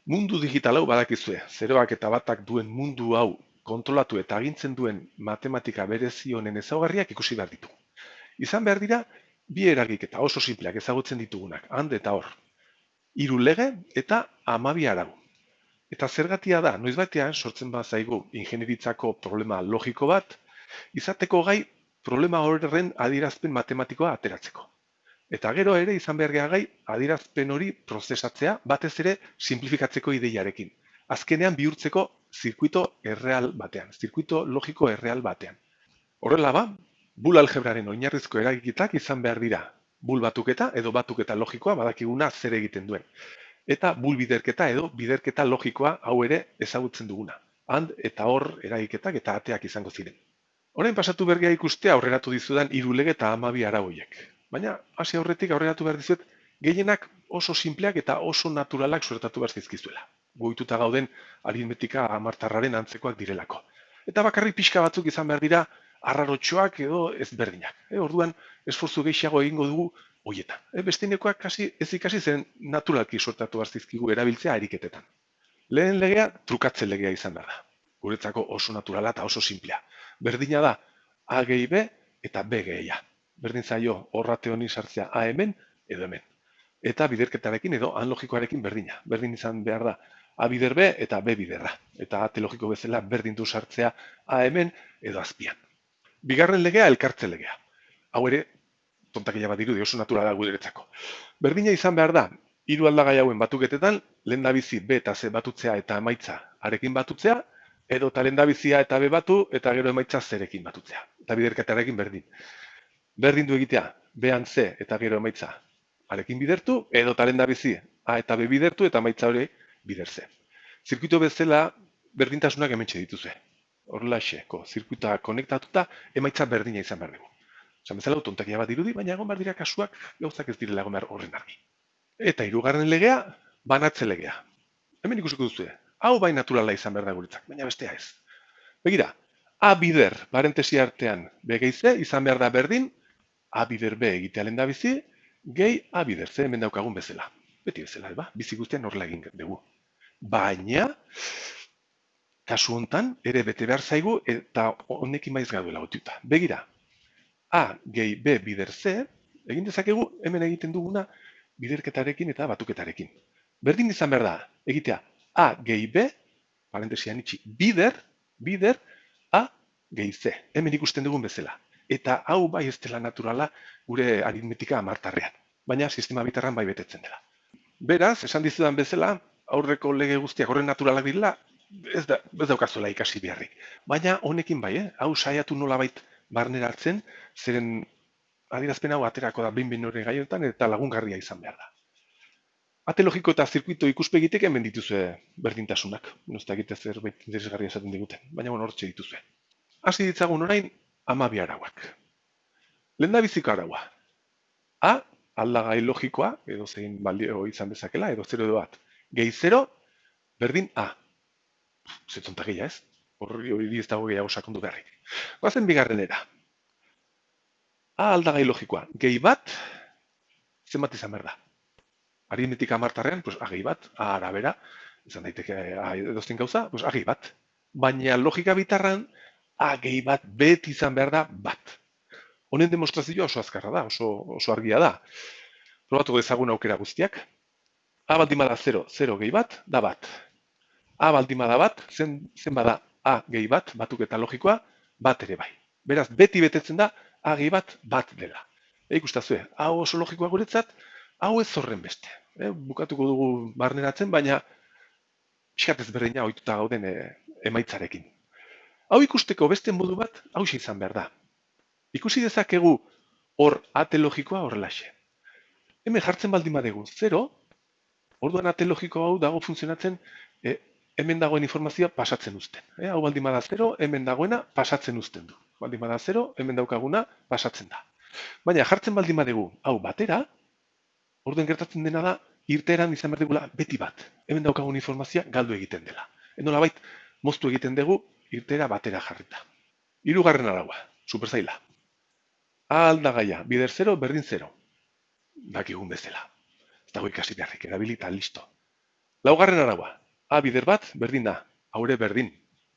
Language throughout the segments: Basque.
Mundu digital hau badakizue, zeroak eta batak duen mundu hau kontrolatu eta agintzen duen matematika berezi honen ezaugarriak ikusi behar ditu. Izan behar dira, bi eragiketa oso sinpleak ezagutzen ditugunak, hand eta hor. 3 lege eta 12 arau. Eta zergatia da, noizbaitean sortzen bazaigu ingenieritzako problema logiko bat, izateko gai problema horren adierazpen matematikoa ateratzeko. Eta gero ere izan behar geha gai adierazpen hori prozesatzea batez ere simplifikatzeko ideiarekin. Azkenean bihurtzeko zirkuito erreal batean, zirkuito logiko erreal batean. Horrela ba, bul algebraren oinarrizko eragiketak izan behar dira. Bul batuketa edo batuketa logikoa badakiguna zer egiten duen. Eta bul biderketa edo biderketa logikoa hau ere ezagutzen duguna. And eta hor eragiketak eta ateak izango ziren. Orain pasatu bergea ikustea aurreratu dizudan 3 lege eta 12 arau horiek. Baina hasi aurretik aurreratu behar dizuet gehienak oso sinpleak eta oso naturalak suertatu behar zizkizuela. Goituta gauden aritmetika amartarraren antzekoak direlako. Eta bakarrik pixka batzuk izan behar dira arrarotxoak edo ezberdinak. Orduan esfortzu gehiago egingo dugu hoietan. Besteinekoak ez ikasi zen naturalki suertatu behar zizkigu erabiltzea eriketetan. Lehen legea trukatze legea izan behar da. Guretzako oso naturala eta oso sinplea. Berdina da A gehi B eta B gehi A. Berdin zaio horrate honi sartzea A hemen edo hemen. Eta biderketarekin edo an logikoarekin berdina. Berdin izan behar da A bider B eta B bider A. Eta ate logiko bezala berdin du sartzea A hemen edo azpian. Bigarren legea elkartze legea. Hau ere, tontakia bat dirudi oso naturala guretzako. Berdina izan behar da, 3 aldagai hauen batuketetan, lehendabizi B eta C batutzea eta emaitza arekin batutzea, edo eta lehendabizia eta B batu eta gero emaitza zerekin batutzea. Eta biderketarekin berdin. Berdin du egitea, B-an C eta gero emaitza arekin bidertu, edo eta lehendabizi A eta B bidertu eta emaitza hori bider C. Zirkuito bezala berdintasunak hementxe dituzue. Horrelaxeko, zirkuita konektatuta emaitza berdina izan behar dugu. Esan bezala tontakia bat dirudi, baina egon behar dira kasuak gauzak ez direla egon behar horren argi. Eta 3. legea, banatze legea. Hemen ikusiko duzue, hau bai naturala izan behar da guretzak, baina bestea ez. Begira, A bider, parentesi artean B gehi C, izan behar da berdin, A bider B egitea lehendabizi, gehi A bider C, hemen daukagun bezala. Beti bezala, bizi guztian horrela egin dugu. Baina, kasu hontan, ere bete behar zaigu eta honekin baiz gaduela gotuta. Begira, A gehi B bider C, egin dezakegu hemen egiten duguna biderketarekin eta batuketarekin. Berdin izan behar da, egitea A gehi B, parentesian itxi, bider A gehi C. Hemen ikusten dugun bezala. Eta hau bai ez dela naturala gure aritmetika amartarrean. Baina sistema bitarran bai betetzen dela. Beraz, esan dizudan bezala, aurreko lege guztiak horren naturalak direla, ez daukazuela ikasi beharrik. Baina honekin bai, hau saiatu nolabait barneratzen, zeren adierazpen hau aterako da behin hori gaionetan eta lagungarria izan behar da. Ate logiko eta zirkuito ikuspegitek hemen dituzue berdintasunak. Nozta egite zerbait interesgarria esaten diguten, baina hortxe dituzue. Hasi ditzagun orain 12 arauak. Lehendabiziko araua. A, aldagai logikoa, edo zein balio izan dezakela, edo 0 edo bat. Gehi 0, berdin A. Zetontakia ez? Hori ez dago gehiago sakondu beharrik. Goazen bigarrenera. A aldagai logikoa. Gehi bat, zenbat izan behar da? Aritmetika amartarrean, A gehi bat, A arabera, izan daiteke edozein gauza, A gehi bat. Baina logika bitarran, A gehi bat beti izan behar da bat. Honen demostrazioa oso azkarra da, oso argia da. Probatuko dezagun aukera guztiak. A baldin bada 0, 0 gehi bat, da bat. A baldin bada bat, zen bada A gehi bat, batuketa logikoa, bat ere bai. Beraz, beti betetzen da A gehi bat, bat dela. Ikustazue, hau oso logikoa guretzat, hau ez horren beste. Bukatuko dugu barneratzen, baina pixkat ezberdina ohituta gauden emaitzarekin. Hau ikusteko beste modu bat, hau izan behar da. Ikusi dezakegu hor ate logikoa horrelaxe. Hemen jartzen baldin badegu 0, orduan ate logiko hau dago funtzionatzen hemen dagoen informazioa pasatzen uzten. Hau baldin bada 0, hemen dagoena pasatzen uzten du. Baldin bada 0, hemen daukaguna pasatzen da. Baina jartzen baldin badegu hau batera, orduan gertatzen dena da irteeran izan behar dugula beti bat. Hemen daukagun informazioa galdu egiten dela. Nolabait moztu egiten dugu irteera batera jarrita. 3. araua, superzaila. A aldagaia, bider 0, berdin 0. Dakigun bezala. Ez dago ikasi beharrik, erabilita, listo. 4. araua. A bider bat, berdin da. Haure berdin.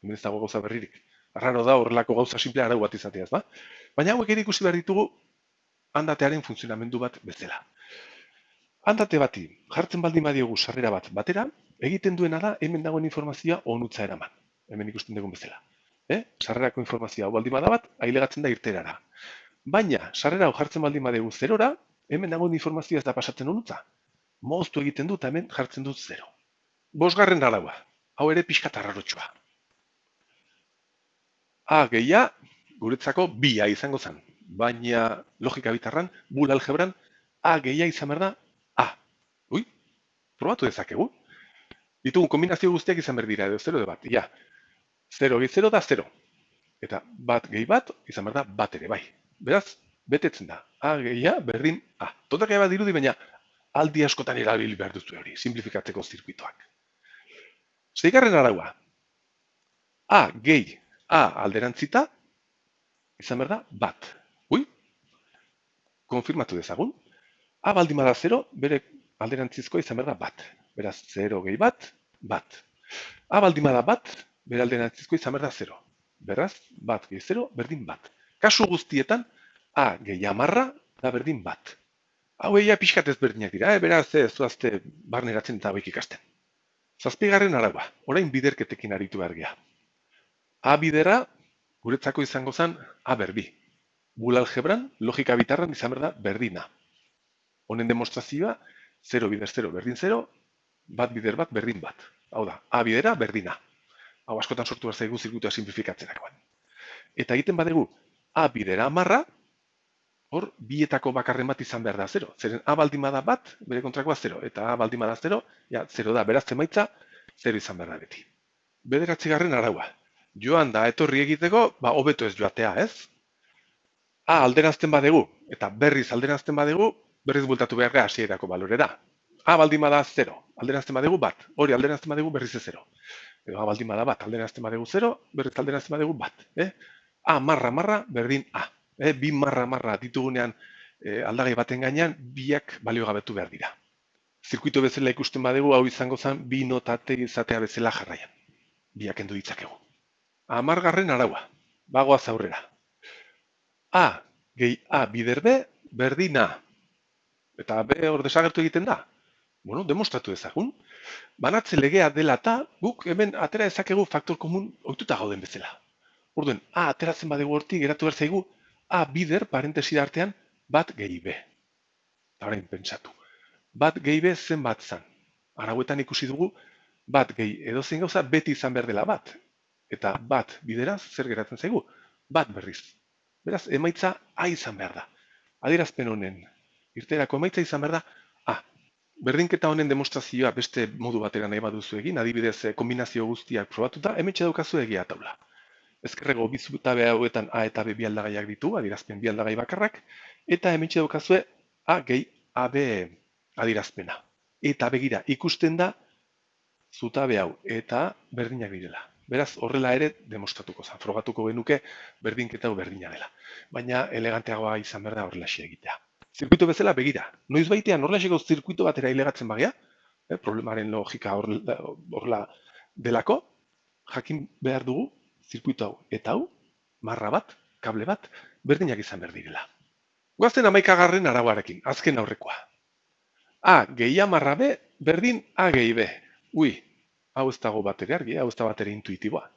Hemen ez dago gauza berririk. Arraro da horrelako gauza simple arau bat izatea, ez ba? Baina hauek ere ikusi behar ditugu handatearen funtzionamendu bat bezala. Handate bati jartzen baldin badiogu sarrera bat batera, egiten duena da hemen dagoen informazioa onutza eraman. Hemen ikusten dugun bezala. Sarrerako informazioa hau baldin bada bat, ailegatzen da irterara. Baina sarrera hau jartzen baldin badugu zerora, hemen dagoen informazioa ez da pasatzen onutza. Moztu egiten dut hemen jartzen dut 0. Bosgarren araua. Hau ere pixkat arrarotsua. A gehia guretzako bia izango zen. Baina logika bitarran, bul algebran, A gehia izan behar da A. Ui, probatu dezakegu. Ditugun kombinazio guztiak izan behar dira edo 0 edo bat. Ja, 0 gehi 0 da 0. Eta bat gehi bat izan behar da bat ere bai. Beraz, betetzen da. A gehia berdin A. Totak bat dirudi, baina aldi askotan erabili behar duzu hori, simplifikatzeko zirkuitoak. Seigarren araua. A gehi A alderantzita izan behar da bat. Ui, konfirmatu dezagun. A baldin bada 0, bere alderantzizkoa izan behar da bat. Beraz, 0 gehi bat, bat. A baldin bada bat, bere alderantzizkoa izan behar da 0. Beraz, bat gehi 0, berdin bat. Kasu guztietan, A gehi 10 da berdin bat. Hau egia pixkat ezberdinak dira, beraz ez zuazte barneratzen eta hauek ikasten. Zazpigarren araua, orain biderketekin aritu behar gea. A bidera, guretzako izango zen A berbi. Bul algebran, logika bitarran izan behar da berdina. Honen demostrazioa, 0 bider 0 berdin 0, bat bider bat berdin bat. Hau da, A bidera berdina. Hau askotan sortu behar zaigu zirkuitua simplifikatzerakoan. Eta egiten badegu, A bidera 10, hor, bietako bakarren bat izan behar da 0. Zeren A baldin bada bat, bere kontrakoa 0. Eta A baldin bada 0, ja, 0 da. Beraz emaitza, 0 izan behar da beti. Bederatzigarren araua. Joan da etorri egiteko, hobeto ez joatea, ez? A alderazten badegu, eta berriz alderazten badegu, berriz bultatu behar gara hasierako balorera. A baldin bada 0, alderazten badegu bat. Hori alderazten badegu berriz 0. Edo A baldin bada bat, alderazten badegu 0, berriz alderazten badegu bat. A marra berdin A. Bi marra ditugunean aldagai baten gainean, biak baliogabetu behar dira. Zirkuito bezala ikusten badegu, hau izango zen, bi notate izatea bezala jarraian. Biak endu ditzakegu. 10. araua, bagoaz aurrera. A gehi A bider B berdin A. Eta B hor desagertu egiten da. Bueno, demostratu ezagun. Banatze legea dela eta guk hemen atera ezakegu faktor komun ohituta gauden bezala. Orduan, A ateratzen badegu hortik geratu behar zaigu A bider parentesi artean bat gehi B. Eta orain pentsatu. Bat gehi B zenbat zan. Arauetan ikusi dugu bat gehi edozein gauza beti izan behar dela bat. Eta bat bideraz zer geratzen zaigu? Bat berriz. Beraz, emaitza A izan behar da. Adierazpen honen irterako emaitza izan behar da A. Berdinketa honen demostrazioa beste modu batera nahi baduzu egin, adibidez kombinazio guztiak probatuta, hementxe daukazu egia taula. Ezkerrego bi zutabe hauetan A eta B bi aldagaiak ditu, adierazpen bi aldagai bakarrak, eta hementxe daukazue A gehi AB adierazpena. Eta begira, ikusten da zutabe hau eta berdinak direla. Beraz, horrela ere demostratuko zen, frogatuko genuke berdinketa hau berdina dela. Baina eleganteagoa izan behar da horrelaxe egitea. Zirkuito bezala begira, noiz baitean horrelaxeko zirkuito batera ilegatzen bagea, problemaren logika horrela delako, jakin behar dugu zirkuito hau eta hau, marra bat, kable bat, berdinak izan behar direla. Goazen 11. arauarekin, azken aurrekoa. A gehi marra B berdin A gehi B. Ui, hau ez dago bat ere argi, hau ez da bat ere intuitiboa.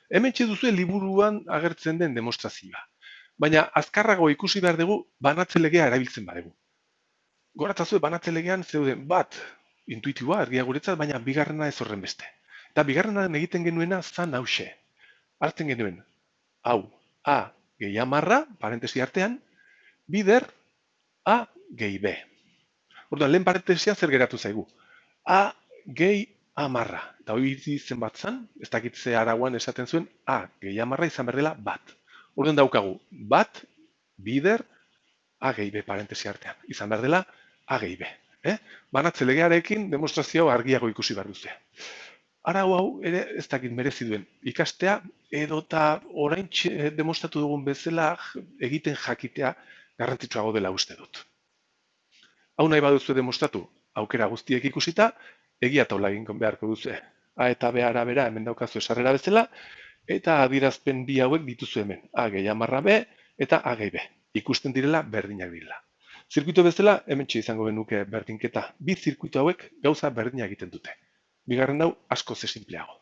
Hementxe duzu liburuan agertzen den demostrazioa. Baina azkarrago ikusi behar dugu banatze legea erabiltzen badegu. Goratazue banatze legean zeuden bat intuitiboa argia guretzat, baina bigarrena ez horren beste. Eta bigarrena egiten genuena zan hause. Hartzen genuen, hau A gehi marra, parentesi artean, bider A gehi B. Orduan, lehen parentesian zer geratu zaigu? A gehi marra. Eta hori zenbat zan, ez dakitze arauan esaten zuen, A gehi marra izan berdela bat. Orduan daukagu, bat, bider, A gehi B parentesi artean. Izan behar dela, A gehi B. Banatze legearekin demostrazio argiago ikusi behar duzea. Arau hau ere ez dakit merezi duen ikastea, edota orain demostratu dugun bezala egiten jakitea garrantzitsuago dela uste dut. Hau nahi baduzu demostratu, aukera guztiek ikusita, egia taula egin beharko duzu. A eta B arabera hemen daukazu sarrera bezala, eta adierazpen bi hauek dituzu hemen, A gehi amarra B eta A gehi B. Ikusten direla berdinak direla. Zirkuito bezala, hementxe izango genuke berdinketa. Bi zirkuito hauek gauza berdina egiten dute. Bigarren hau asko ze sinpleago.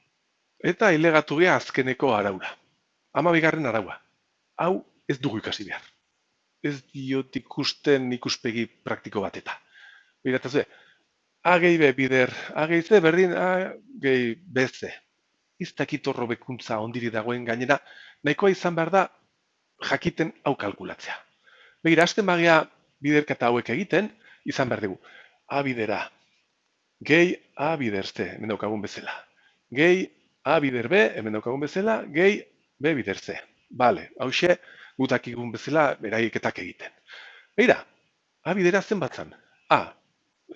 Eta ilegatu gea azkeneko araura. 12. araua. Hau ez dugu ikasi behar. Ez diot ikusten ikuspegi praktiko bat eta. Biratazue, A gehi B bider, A gehi C berdin, A gehi B C. Ez dakit horro bekuntza ondiri dagoen gainera, nahikoa izan behar da jakiten hau kalkulatzea. Begira, hasten bagia biderketa hauek egiten, izan behar dugu. A bidera, gehi A bider C, hemen daukagun bezala. Gehi A bider B, hemen daukagun bezala, gehi B bider C. Bale, hause, gutakikun bezala beraieketak egiten. Begira, A bidera zenbat zan? A,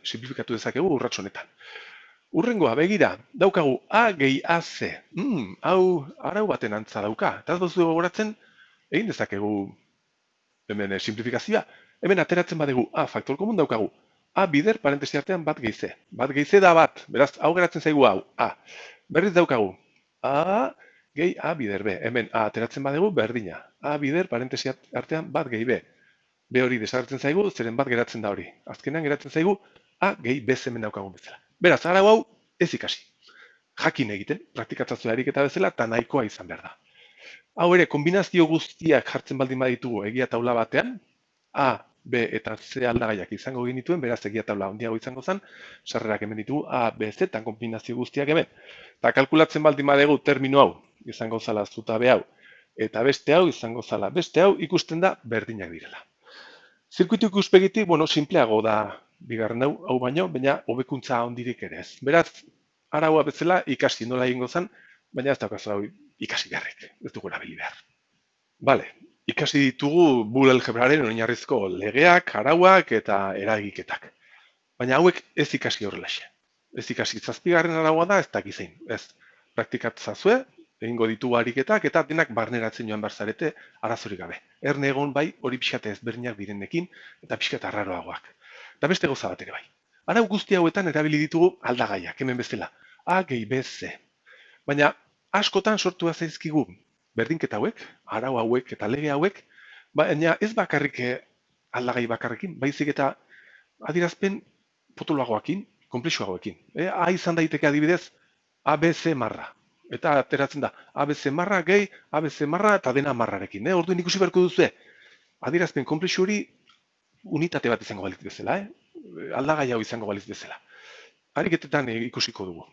simplifikatu dezakegu urrats honetan. Urrengoa, begira, daukagu A gehi AC. Hau arau baten antza dauka. Eta ez duzu gogoratzen, egin dezakegu hemen simplifikazioa. Hemen ateratzen badugu A faktor komun daukagu. A bider parentesi artean bat gehi C. Bat gehi C da bat. Beraz, hau geratzen zaigu hau. A. Berriz daukagu. A gehi A bider B. Hemen A ateratzen badugu berdina. A bider parentesi artean bat gehi B. B hori desagertzen zaigu, zeren bat geratzen da hori. Azkenean geratzen zaigu A gehi B hemen daukagun bezala. Beraz, arau hau ez ikasi. Jakin egiten, praktikatzazua eriketa bezala, eta nahikoa izan behar da. Hau ere, kombinazio guztiak jartzen baldin baditugu egia taula batean, A, B eta C aldagaiak izango genituen, beraz egia taula handiago izango zen, sarrerak hemen ditugu A, B, C eta kombinazio guztiak hemen. Eta kalkulatzen baldin badegu termino hau, izango zala zutabe hau, eta beste hau izango zala beste hau, ikusten da berdinak direla. Zirkuitu ikuspegitik, simpleago da bigarren hau baino, baina hobekuntza handirik ere ez. Beraz, araua bezala ikasi nola egingo zen, baina ez daukazu hau ikasi beharrik, ez dugu erabili behar. Bale, ikasi ditugu Boole algebraren oinarrizko legeak, arauak eta eragiketak. Baina hauek ez ikasi horrelaxe. Ez ikasi 7. araua da, ez dakizein. Ez, praktikatzazue, egingo ditugu ariketak eta denak barneratzen joan behar zarete arazorik gabe. Erne egon bai hori pixkate ezberdinak direnekin eta pixkate arraroagoak. Eta beste gauza bat ere bai. Arau guzti hauetan erabili ditugu aldagaiak, hemen bezala. A gehi B C. Baina askotan sortu zaizkigu berdinketa hauek, arau hauek eta lege hauek, baina ez bakarrik aldagai bakarrekin, baizik eta adierazpen potoloagoekin, konplexuagoekin. A izan daiteke adibidez ABC marra. Eta ateratzen da, ABC marra gehi, ABC marra eta dena marrarekin. Orduan ikusi beharko duzu, adierazpen konplexu hori unitate bat izango balitz bezala, aldagai hau izango balitz bezala. Ariketetan ikusiko dugu.